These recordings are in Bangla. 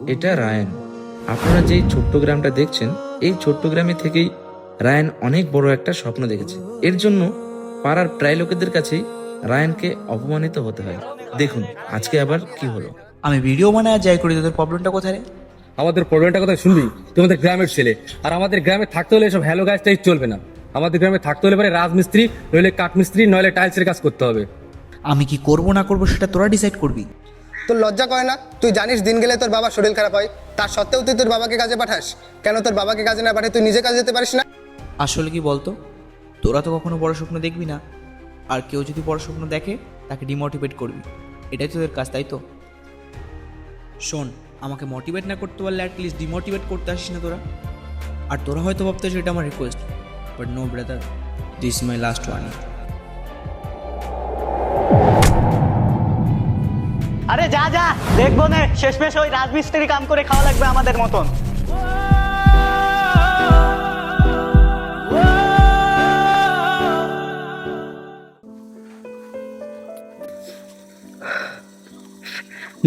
এটা রায়ান। আপনারা যেই ছোট্ট গ্রামটা দেখছেন, এই ছোট্ট গ্রামে থেকেই রায়ান অনেক বড় একটা স্বপ্ন দেখেছে। এর জন্য পাড়ার প্রায় লোকেদের কাছেই রায়ানকে অপমানিত হতে হয়। দেখুন আজকে আবার কি হলো। আমি ভিডিও বানায় আর যাই করি, তোদের প্রবলেমটা কোথায় রে? আমাদের প্রবলেমটা কথা শুনবি? তোমাদের গ্রামের ছেলে, আর আমাদের গ্রামে থাকতে হলে এসব হ্যালো গাছটাই চলবে না। আমাদের গ্রামে থাকতে হলে পরে রাজমিস্ত্রি, নইলে কাঠমিস্ত্রি, নইলে টাইলসের কাজ করতে হবে। আমি কি করব না করব সেটা তোরা ডিসাইড করবি। তোর লজ্জা করে না? তুই জানিস দিন গেলে তোর বাবার শরীর খারাপ হয়, তার সত্ত্বেও তুই তোর বাবাকে কাজে পাঠাস। কেন তোর বাবাকে কাজে না পাঠিয়ে তুই নিজে কাজে যেতে পারিস না? আসলে কি বলতো, তোরা তো কখনো বড় স্বপ্ন দেখবি না, আর কেউ যদি বড় স্বপ্ন দেখে তাকে ডিমোটিভেট করবি। এটাই তোদের কাজ, তাই তো? শোন, আমাকে মোটিভেট না করতে পারলে অ্যাটলিস্ট ডিমোটিভেট করতে আসিস না তোরা। আর তোরা হয়তো ভাবতেছ এটা আমার request, but no brother, this is my last warning. আরে যা যা, দেখবো না শেষমেশ ওই রাজমিস্ত্রি কাম করে খাওয়া লাগবে আমাদের মতন।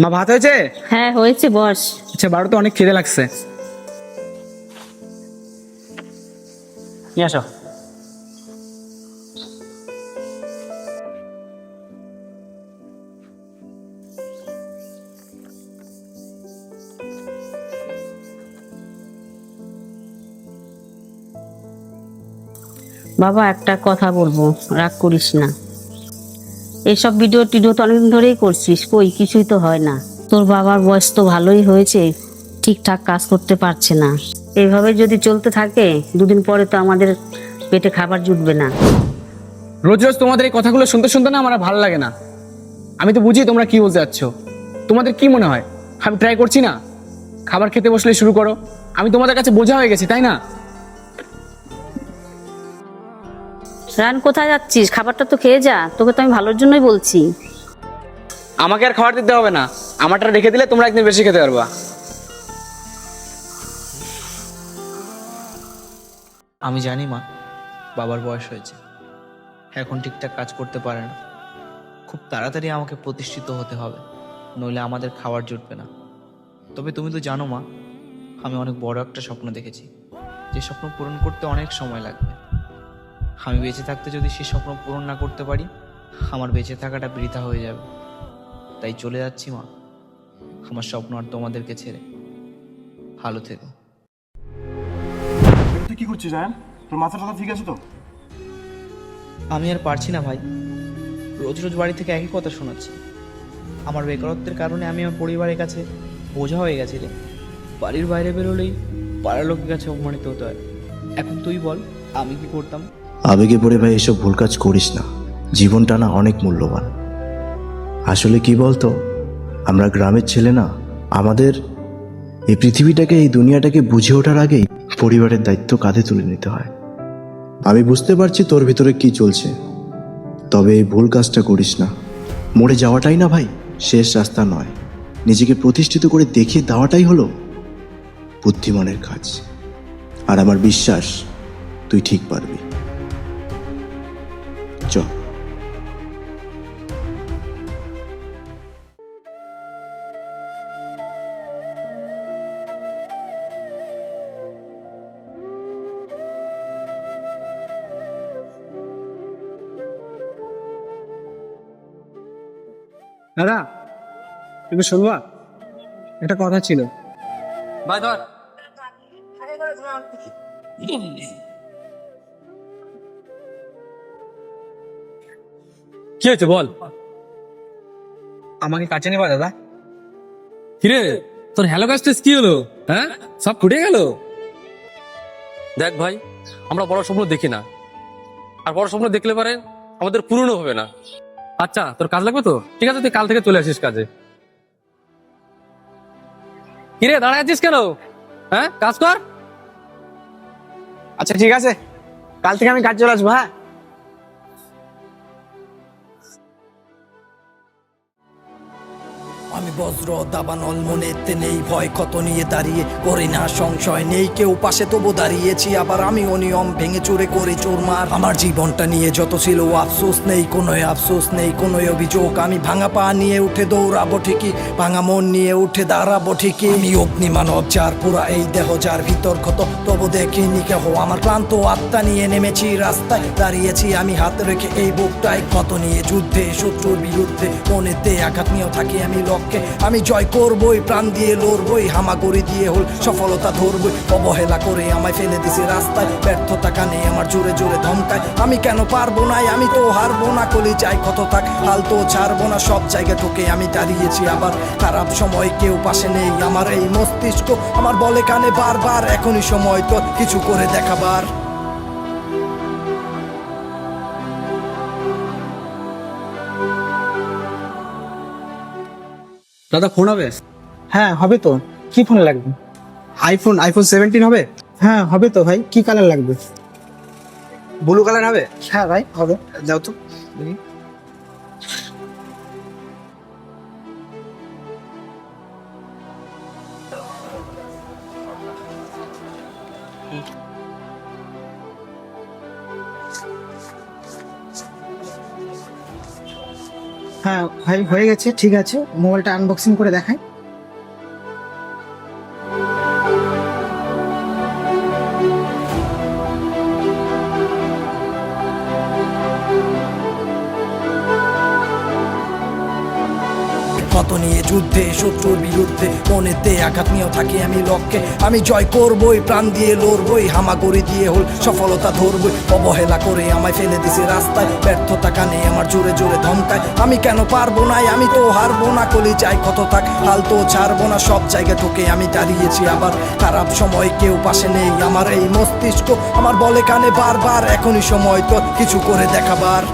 মা, ভাত হয়েছে? হ্যাঁ হয়েছে, বস। আচ্ছা, বারোটা অনেক খিদে লাগছে। নিয়ে আসো। বাবা একটা কথা বলবো, রাগ করিস না। এইসব ভিডিও টিডিও তো অনেকদিন ধরেই করছিস, কই কিছুই তো হয় না। তোর বাবার বয়স তো ভালোই হয়েছে, ঠিকঠাক কাজ করতে পারছে না। এইভাবে যদি চলতে থাকে দুদিন পরে তো আমাদের পেটে খাবার জুটবে না। রোজ রোজ তোমাদের এই কথাগুলো শুনতে শুনতে না আমার আর ভালো লাগে না। আমি তো বুঝি তোমরা কি বলতে চাচ্ছ। তোমাদের কি মনে হয় আমি ট্রাই করছি না? খাবার খেতে বসলে শুরু করো। আমি তোমাদের কাছে বোঝা হয়ে গেছি, তাই না? রান, কোথায় যাচ্ছিস? খাবারটা তো খেয়ে যা, তোকে তো আমি ভালোর জন্যই বলছি। আমাকে আর খাবার দিতে হবে না, আমারটা রেখে দিলে তোমরা একদিন বেশি খেতে পারবা। আমি জানি মা, বাবার বয়স হয়েছে, এখন ঠিকঠাক কাজ করতে পারে না। খুব তাড়াতাড়ি আমাকে প্রতিষ্ঠিত হতে হবে, নইলে আমাদের খাবার জুটবে না। তবে তুমি তো জানো মা, আমি অনেক বড় একটা স্বপ্ন দেখেছি, যে স্বপ্ন পূরণ করতে অনেক সময় লাগবে। আমি বেঁচে থাকতে যদি সেই স্বপ্ন পূরণ না করতে পারি, আমার বেঁচে থাকাটা বৃথা হয়ে যাবে। তাই চলে যাচ্ছি মা, আমার স্বপ্ন আর তোমাদেরকে ছেড়ে। ভালো থেকো। তুই কি করছিস জান? তোর মাথাটা ঠিক আছে তো? আমি আর পারছি না ভাই, রোজ রোজ বাড়ি থেকে একই কথা শোনাচ্ছি। আমার বেকারত্বের কারণে আমি আমার পরিবারের কাছে বোঝা হয়ে গেছি রে। বাড়ির বাইরে বেরোলেই পাড়ার লোকের কাছে অপমানিত হতে হয়। এখন তুই বল আমি কি করতাম? আবেগে পড়ে ভাই এসব ভুল কাজ করিস না। জীবনটা না অনেক মূল্যবান। আসলে কি বলতো, আমরা গ্রামের ছেলে না, আমাদের এই পৃথিবীটাকে, এই দুনিয়াটাকে বুঝে ওঠার আগেই পরিবারের দায়িত্ব কাঁধে তুলে নিতে হয়। আমি বুঝতে পারছি তোর ভিতরে কি চলছে, তবে এই ভুল কাজটা করিস না। মরে যাওয়াটাই না ভাই শেষ রাস্তা নয়, নিজেকে প্রতিষ্ঠিত করে দেখিয়ে দেওয়াটাই হলো বুদ্ধিমানের কাজ। আর আমার বিশ্বাস তুই ঠিক পারবি। চল। দাদা, একটু শুনবা? একটা কথা ছিল। ভাই ধর। কি হয়েছে বল? আমাকে কাছে নেবা দাদা? কিরে, তোর হ্যালো গাছ কি হলো? হ্যাঁ, সব ফুটে গেল? দেখ ভাই, আমরা বড় স্বপ্ন দেখি না, আর বড় স্বপ্ন দেখলে পারে আমাদের পূরণ হবে না। আচ্ছা, তোর কাজ লাগবে তো? ঠিক আছে, তুই কাল থেকে চলে আসিস কাজে। কিরে দাঁড়ায় আছিস কেন? হ্যাঁ, কাজ কর। আচ্ছা ঠিক আছে, কাল থেকে আমি কাজ চলে আসবো। হ্যাঁ, আমি বস বজ্র দাবানল মনেতে নেই ভয় ক্ষত নিয়ে দাঁড়িয়ে করি না সংশয় নেই কেউ পাশে তবু দাঁড়িয়েছি আবার আমি অনিয়ম ভেঙে চুরে করে চোরমার আমার জীবনটা নিয়ে যত ছিল আফসোস নেই কোনো আফসোস নেই কোনো অভিযোগ আমি ভাঙা পা নিয়ে উঠে দৌড়াবো ঠিকই ভাঙা মন নিয়ে উঠে দাঁড়াবো ঠিকই আমি অগ্নি মানব যার পুরা এই দেহ যার ভিতর ক্ষত তবু দেখিনি কেহ আমার ক্লান্ত আত্মা নিয়ে নেমেছি রাস্তায় দাঁড়িয়েছি আমি হাত রেখে এই বুকটায় ক্ষত নিয়ে যুদ্ধে শত্রুর বিরুদ্ধে মনেতে আঘাত নিয়েও থাকি আমি লক্ষ্যে আমি জয় করবই প্রাণ দিয়ে লড়বই হামাগুড়ি দিয়ে হল সফলতা ধরবই অবহেলা করে আমায় ফেলে দিছে রাস্তায় ব্যর্থতা কানে আমার জোরে জোরে ধমকায় আমি কেন পারবো না আমি তো হারবো না কলি চাই কত থাক হাল তো ছাড়বো না সব জায়গা ঠকে আমি দাঁড়িয়েছি আবার খারাপ সময় কেউ পাশে নেই আমার এই মস্তিষ্ক আমার বলে কানে বারবার এখনই সময় তো কিছু করে দেখাবার দাদা ফোন হবে? হ্যাঁ হবে তো। কি ফোন লাগবে? আইফোন 17 হবে? হ্যাঁ হবে তো ভাই। কি কালার লাগবে? ব্লু কালার হবে? হ্যাঁ ভাই হবে। যাও তো দেখি। হ্যাঁ ভাই হয়ে গেছে, ঠিক আছে। মোবাইলটা আনবক্সিং করে দেখাই। ক্ষত নিয়ে যুদ্ধে শত্রুর বিরুদ্ধে মনেতে আঘাত নিয়েও থাকি আমি লক্ষ্যে আমি জয় করবই প্রাণ দিয়ে লড়বই হামাগুড়ি দিয়ে হল সফলতা ধরবই অবহেলা করে আমায় ফেলে দিছে রাস্তায় ব্যর্থতা কানে আমার জোরে জোরে ধমকায় আমি কেন পারবো না আমি তো হারবো না কলি চাই কত থাক হাল তো ছাড়বো না সব জায়গা ঠকে আমি দাঁড়িয়েছি আবার খারাপ সময় কেউ পাশে নেই আমার এই মস্তিষ্ক আমার বলে কানে বারবার এখনই সময় তো কিছু করে দেখাবার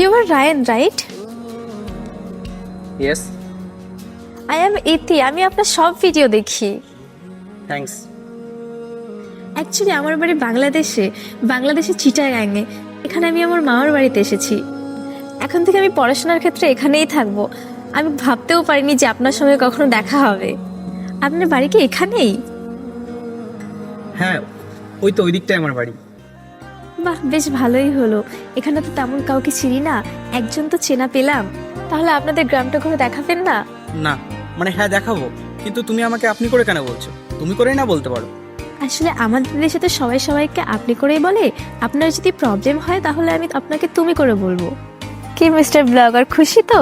You are Ryan, right? Yes, I am Iti. আমি আপনার সব ভিডিও দেখি। থ্যাঙ্কস। অ্যাকচুয়ালি আমার বাড়ি বাংলাদেশে চিটাগাংয়ে। এখানে আমি আমার মামার বাড়িতে এসেছি। এখন থেকে আমি পড়াশোনার ক্ষেত্রে এখানেই থাকবো। আমি ভাবতেও পারিনি যে আপনার সঙ্গে কখনো দেখা হবে। আপনার বাড়ি কি এখানেই? হ্যাঁ, ওই তো ওই দিকটাই আমার বাড়ি। বাহ, বেশ ভালোই হলো। এখানে তো তেমন কাউকে চিনি না, একজন তো চেনা পেলাম। তাহলে আপনাদের গ্রামটা ঘুরে দেখাবেন না? না মানে হ্যাঁ দেখাবো, কিন্তু তুমি আমাকে আপনি করে কেন বলছো? তুমি করেই না বলতে পারো। আসলে আমাদের দেশে তো সবাই সবাইকে আপনি করেই বলে। আপনার যদি প্রবলেম হয় তাহলে আমি আপনাকে তুমি করে বলবো। কি মিস্টার ব্লগার, খুশি তো?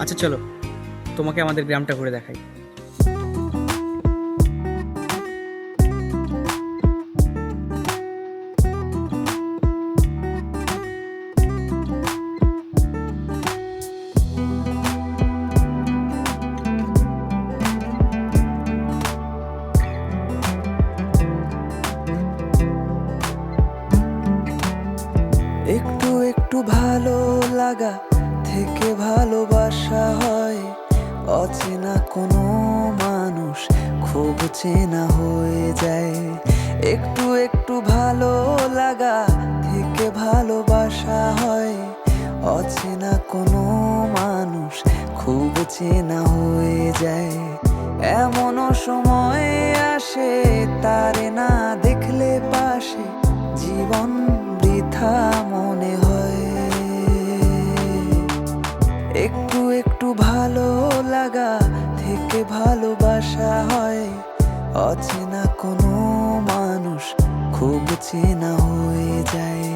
আচ্ছা চলো, তোমাকে আমাদের গ্রামটা ঘুরে দেখাই। একটু একটু ভালো লাগা থেকে ভালোবাসা হয় অচেনা কোনো মানুষ খুব চেনা হয়ে যায় একটু একটু ভালো লাগা থেকে ভালোবাসা হয় অচেনা কোনো মানুষ খুব চেনা হয়ে যায় এমনও সময় আসে তারে না দেখলে পাশে জীবন বৃথা মনে হয়। একটু একটু ভালো লাগা থেকে ভালোবাসা হয়। অচেনা কোনো মানুষ খুব চেনা হয়ে যায়।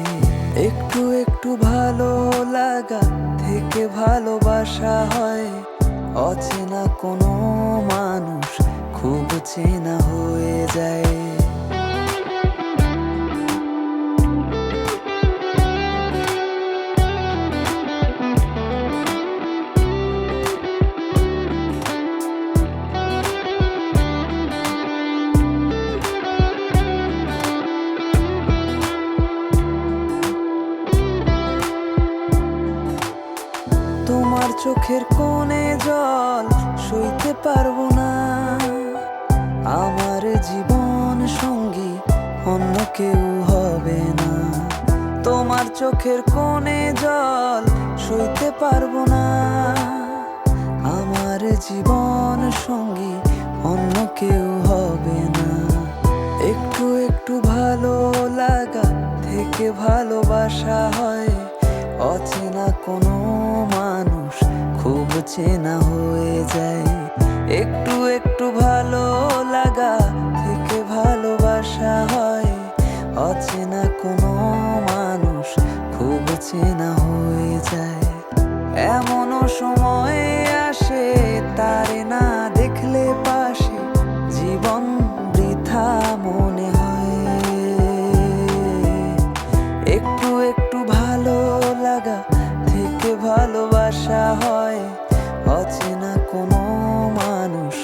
একটু একটু ভালো লাগা থেকে ভালোবাসা হয়। অচেনা কোনো মানুষ খুব চেনা হয়ে যায়। তোমার চোখের কোণে জল সইতে পারবো না। আমার জীবন সঙ্গী অন্য কেউ হবে না। তোমার চোখের কোণে জল সইতে পারবো না। আমার জীবন সঙ্গী অন্য কেউ হবে না। একটু একটু ভালো লাগা থেকে ভালোবাসা হয়। অচেনা কোনো মানুষ খুব চেনা হয়ে যায়। একটু একটু ভালো লাগা থেকে ভালোবাসা হয়। অচেনা কোনো মানুষ খুব চেনা হয়ে যায়। এমনও সময় আসে তারে না দেখলে পাশে জীবন বৃথা মনে হয়। একটু একটু ভালো লাগা থেকে ভালোবাসা হয়। অচেনা কোনো মানুষ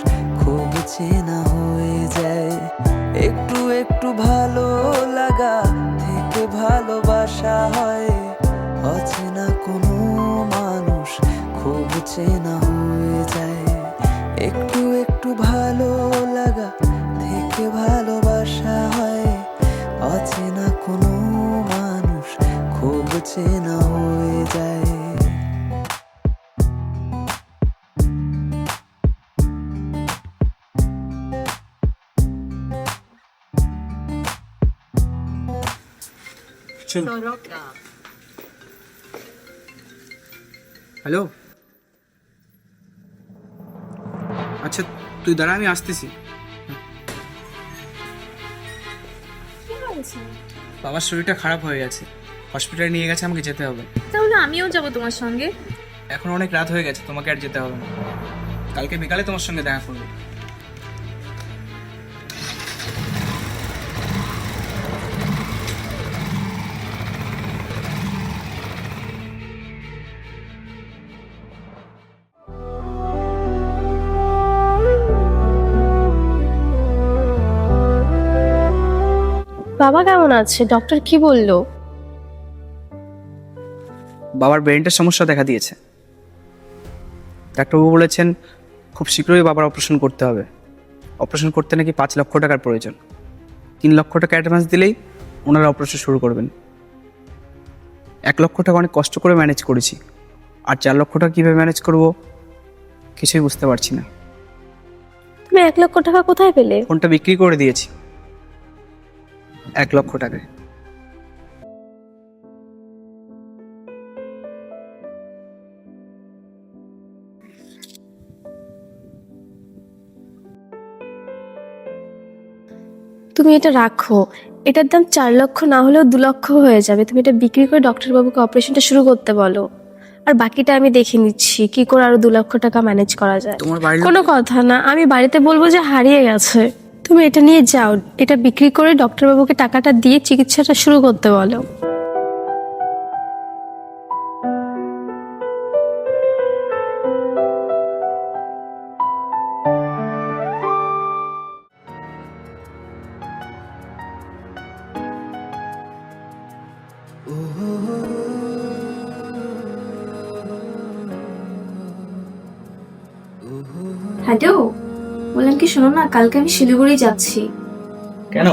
খুব চেনা হয়ে যায়। একটু একটু ভালো লাগা থেকে ভালোবাসা হয়। অচেনা কোনো মানুষ খুব চেনা হয়ে যায়। একটু একটু ভালো লাগা থেকে ভালোবাসা হয়। অচেনা কোনো মানুষ খুব চেনা হয়ে যায়। হ্যালো, আচ্ছা তুই দাঁড়া, আমি আসতেছি। বাবার শরীরটা খারাপ হয়ে গেছে, হসপিটালে নিয়ে গেছে, আমাকে যেতে হবে। তাহলে আমিও যাব তোমার সঙ্গে। এখন অনেক রাত হয়ে গেছে, তোমাকে আর যেতে হবে না। কালকে বিকালে তোমার সঙ্গে দেখা করবো। বাবা কেমন আছে? ডক্টর কি বললো? বাবার ব্রেনটার সমস্যা দেখা দিয়েছে। ডাক্তারবাবু বলেছেন খুব শীঘ্রই বাবার অপারেশন করতে হবে। অপারেশন করতে নাকি 5 লক্ষ টাকার প্রয়োজন। 3 লক্ষ টাকা অ্যাডভান্স দিলেই ওনারা অপারেশন শুরু করবেন। 1 লক্ষ টাকা অনেক কষ্ট করে ম্যানেজ করেছি, আর 4 লক্ষ টাকা কীভাবে ম্যানেজ করব কিছুই বুঝতে পারছি না। তুমি 1 লক্ষ টাকা কোথায় পেলে? ফোনটা বিক্রি করে দিয়েছি 1 লক্ষ টাকায়। তুমি এটা রাখো, এটার দাম 4 লক্ষ না হলেও 2 লক্ষ হয়ে যাবে। তুমি এটা বিক্রি করে ডক্টর বাবুকে অপারেশনটা শুরু করতে বলো, আর বাকিটা আমি দেখে নিচ্ছি কি করে আরো 2 লক্ষ টাকা ম্যানেজ করা যায়। তোমার বাড়ির কোনো কথা না, আমি বাড়িতে বলবো যে হারিয়ে গেছে। তুমি এটা নিয়ে যাও, এটা বিক্রি করে ডক্টর বাবুকে টাকাটা দিয়ে চিকিৎসাটা শুরু করতে বলো। হ্যালো, বললাম কি শোনো না, কালকে আমি শিলিগুড়ি যাচ্ছি। কেন?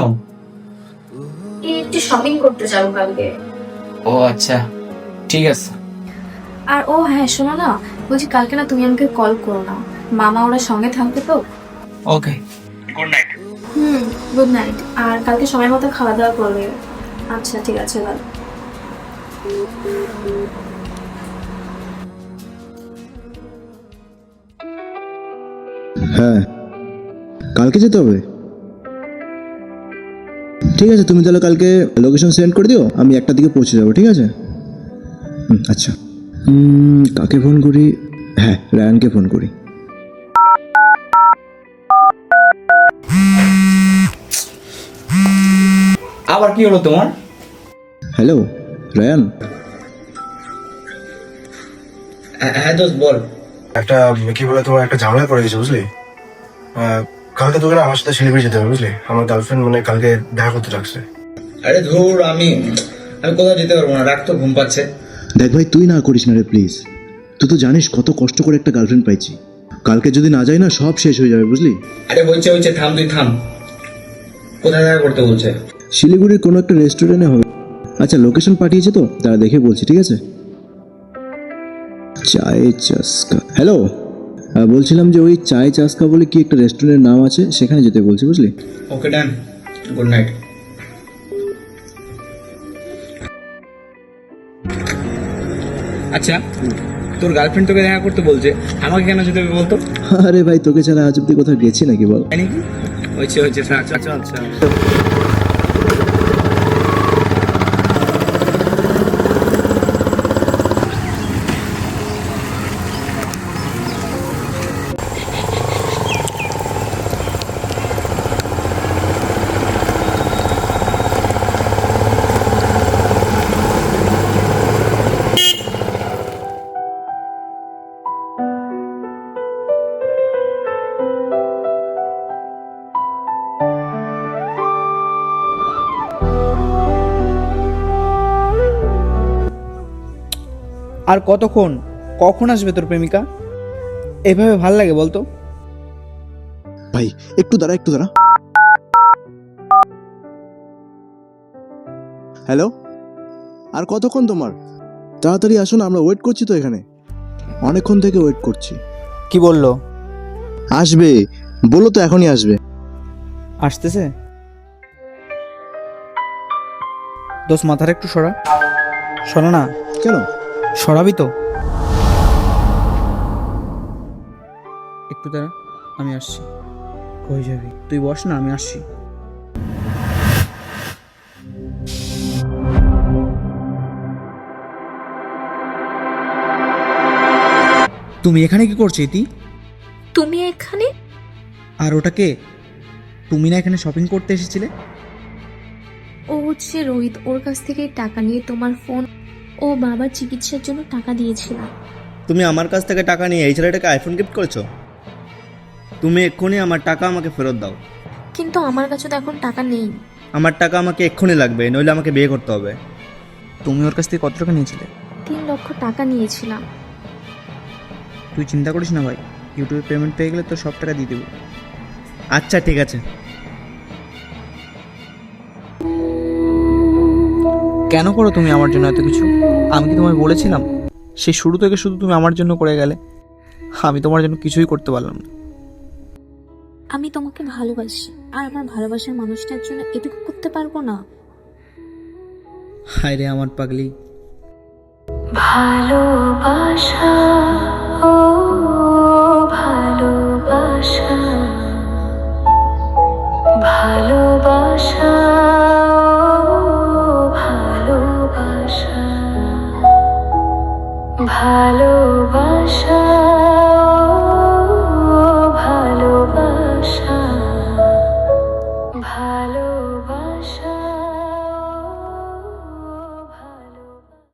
এই একটু শপিং করতে যাবো কালকে। ও আচ্ছা, ঠিক আছে। আর ও হ্যাঁ শোনো না, বলছি কালকে না তুমি আমাকে কল করো না, মামা ওরা সঙ্গে থাকবে তো। Okay, good night. Good night. আর কালকে সময় মতো খাওয়া দাওয়া করবে। আচ্ছা ঠিক আছে বল। হ্যাঁ, কালকে যেতে হবে। ঠিক আছে, তুমি তাহলে কালকে লোকেশন সেন্ড করে দিও, আমি 1টার দিকে পৌঁছে যাবো, ঠিক আছে? আচ্ছা, কাকে ফোন করি? হ্যাঁ, রায়ানকে ফোন করি। আবার কি হলো তোমার? Hello Ryan. হ্যাঁ দোস্ত বল। একটা কি বলে তোমার একটা ঝামেলা পড়ে গেছে বুঝলি। কালকে তোকে না আমার সাথে শিলিগুড়ি যেতে হবে বুঝলি। আমার গার্লফ্রেন্ড মানে কালকে দেখা করতে রাখছে। আরে ধুর, আমি কোথাও যেতে পারবো না, রাত তো ঘুম পাচ্ছে। দেখ ভাই, তুই না করিস না রে প্লিজ। তুই তো জানিস কত কষ্ট করে একটা গার্লফ্রেন্ড পাইছি। কালকে যদি না যাই না, সব শেষ হয়ে যাবে বুঝলি। আরে হয়েছে থাম, তুই থাম। কোথায় দেখা করতে বলছে? শিলিগুড়ির কোনো একটা রেস্টুরেন্টে হবে। আচ্ছা, লোকেশন পাঠিয়েছে তো, তারা দেখে বলছি, ঠিক আছে? চায় চাস্কা। হ্যালো, বলছিলাম যে ওই চায় চাস্কা বলে কি একটা রেস্টুরেন্টের নাম আছে, সেখানে যেতে বলছি বুঝলি। ওকে ডান, গুড নাইট। আচ্ছা, তোর গার্লফ্রেন্ড তোকে দেখা করতে বলছে, আমাকে কেন যেতে হবে বলতো? আরে ভাই, তোকে ছাড়া আজ অব্দি কোথাও গেছি নাকি বল? তাই নাকি? হয়েছে থাক। আচ্ছা আর কতক্ষণ? কখন আসবে তোর প্রেমিকা? এভাবে ভাল লাগে বলতো? ভাই একটু দাঁড়া। হ্যালো, আর কতক্ষণ তোমার? তাড়াতাড়ি আসো না, আমরা ওয়েট করছি তো এখানে, অনেকক্ষণ থেকে ওয়েট করছি। কি বললো? আসবে বলো তো, এখনই আসবে। আসতেছে? দোষ মাথার একটু সরা না। কেন? সরাবি তো? একটু দাঁড়া, আমি আসছি। কই যাবি? তুই বস না, আমি আসছি। তুমি এখানে কি করছো ইতি? তুমি এখানে? আর ওটা কে? তুমি না এখানে শপিং করতে এসেছিলে? ও হচ্ছে রোহিত, ওর কাছ থেকে টাকা নিয়ে তোমার ফোন ও বাবার চিকিৎসার জন্য টাকা দিয়েছিলাম। তুমি আমার কাছ থেকে টাকা নিয়ে এই ছেলেটাকে আইফোন গিফট করেছো? তুমি এক্ষুনি আমার টাকা আমাকে ফেরত দাও। কিন্তু আমার কাছে তো এখন টাকা নেই। আমার টাকা আমাকে এক্ষুনি লাগবে, নইলে আমাকে বিয়ে করতে হবে। তুমি ওর কাছ থেকে কত টাকা নিয়েছিলে? 3 লক্ষ টাকা নিয়েছিলাম। তুই চিন্তা করিস না ভাই, ইউটিউবে পেমেন্ট পেয়ে গেলে তো সব টাকা দিয়ে দেবো। আচ্ছা ঠিক আছে। কেন করো তুমি আমার জন্য এত কিছু? আমি কি তোমায় বলেছিলাম? সেই শুরু থেকে শুধু তুমি আমার জন্য করে গেলে, আমি তোমার জন্য কিছুই করতে পারলাম না। আমি তোমাকে ভালোবাসি, আর আমার ভালোবাসার মানুষটার জন্য এটুকু করতে পারবো না? হায় রে আমার পাগলি। ভালোবাসা, ও ভালোবাসা, ভালোবাসা, ভালোবাসা, ভালো